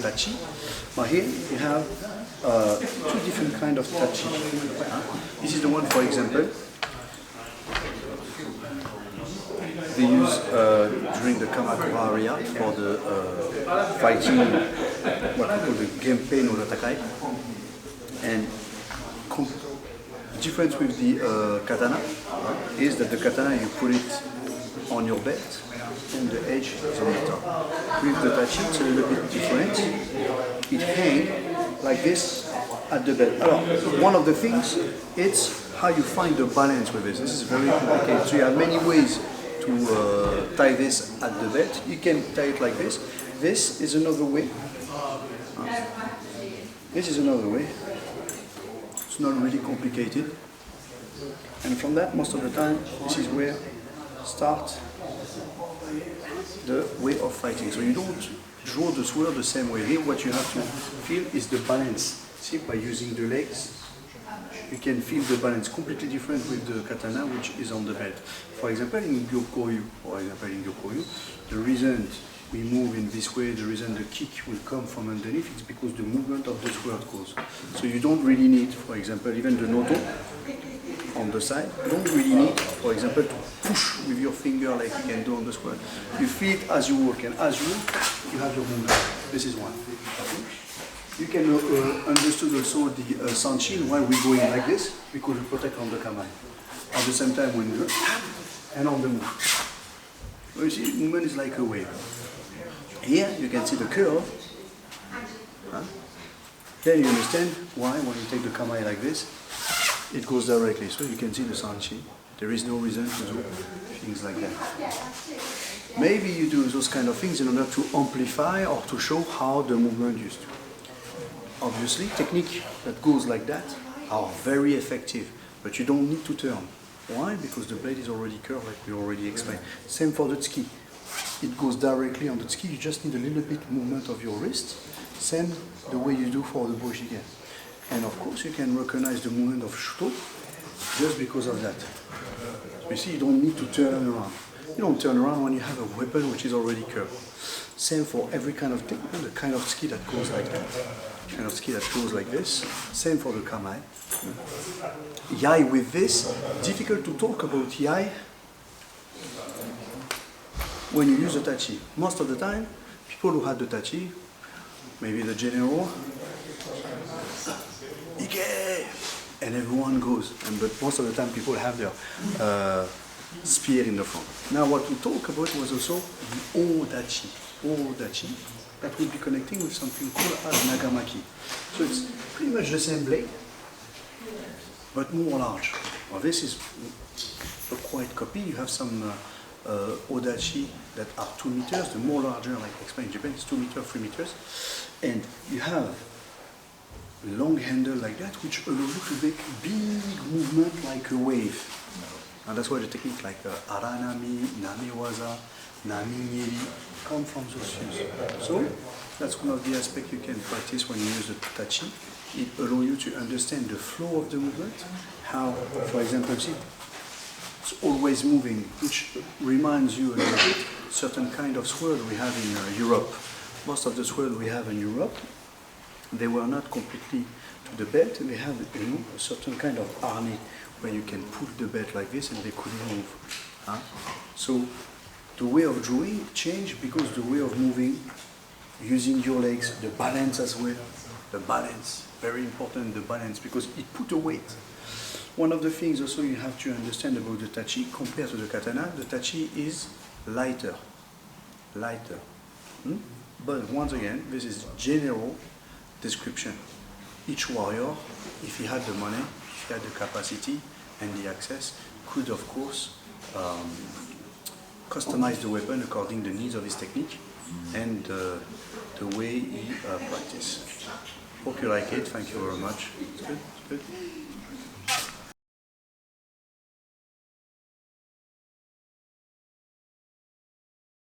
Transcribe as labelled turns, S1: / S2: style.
S1: tachi. But here you have two different kind of tachi. This is the one, for example, they use during the Kamakura area for the fighting, what we call the Genpei no Tatakai. And the difference with the katana is that the katana, you put it on your belt and the edge is on the top. With the tachi, it's a little bit different. It hangs like this at the belt. Alors, one of the things, it's how you find the balance with this. This is very complicated. So you have many ways to tie this at the belt. You can tie it like this. This is another way. This is another way. It's not really complicated. And from that, most of the time, this is where start the way of fighting. So you don't draw the sword the same way. Here, what you have to feel is the balance. See, by using the legs, you can feel the balance completely different with the katana, which is on the belt. For example, in Gyokoryu, the reason we move in this way, the reason the kick will come from underneath, it's because the movement of the sword goes. So you don't really need, for example, even the noto on the side, you don't really need, for example, to push with your finger like you can do on the sword. You feel it as you walk, and as you walk, you have your movement. This is one. You can understand also the sanshin while we're going like this, because we protect on the kamai. At the same time when you and on the move. You see, movement is like a wave. Here you can see the curve. Then you understand why when you take the kamai like this, it goes directly. So you can see the sanshin. There is no reason to do things like that. Maybe you do those kind of things in order to amplify or to show how the movement used to. Obviously, techniques that goes like that are very effective, but you don't need to turn. Why? Because the blade is already curved, like we already explained. Same for the tsuki. It goes directly on the tsuki, you just need a little bit movement of your wrist. Same the way you do for the boshigen. And of course, you can recognize the movement of shuto just because of that. You see, you don't need to turn around. You don't turn around when you have a weapon which is already curved. Same for every kind of technique, the kind of tsuki that goes like that. Kind of tsuki that goes like this. Same for the kamai. Yai with this, difficult to talk about yai when you use the tachi. Most of the time, people who had the tachi, maybe the general, Ike! And everyone goes. But most of the time, people have their spear in the front. Now, what we talk about was also the odachi. Odachi. That will be connecting with something called as nagamaki. So it's pretty much the same blade, but more large. Well, this is a quite copy. You have some odachi that are 2 meters. The more larger, like I explained in Japan, it's 2 meters, 3 meters. And you have a long handle like that, which allows you to make big movement like a wave. And that's why the technique like aranami, namewaza, nami-nyeri come from those shoes. So that's one of the aspects you can practice when you use the tachi. It allows you to understand the flow of the movement. How, for example, see, it's always moving, which reminds you a little bit certain kind of sword we have in Europe. Most of the swords we have in Europe, they were not completely to the belt. They have a certain kind of harness where you can pull the belt like this and they could move. So the way of drawing changed because the way of moving, using your legs, the balance as well. The balance, very important, the balance, because it put a weight. One of the things also you have to understand about the tachi compared to the katana, the tachi is lighter. But once again, this is general description. Each warrior, if he had the money, if he had the capacity and the access, could of course customize the weapon according to the needs of his technique and the way he practices. Hope you like it. Thank you very much. It's good. It's good.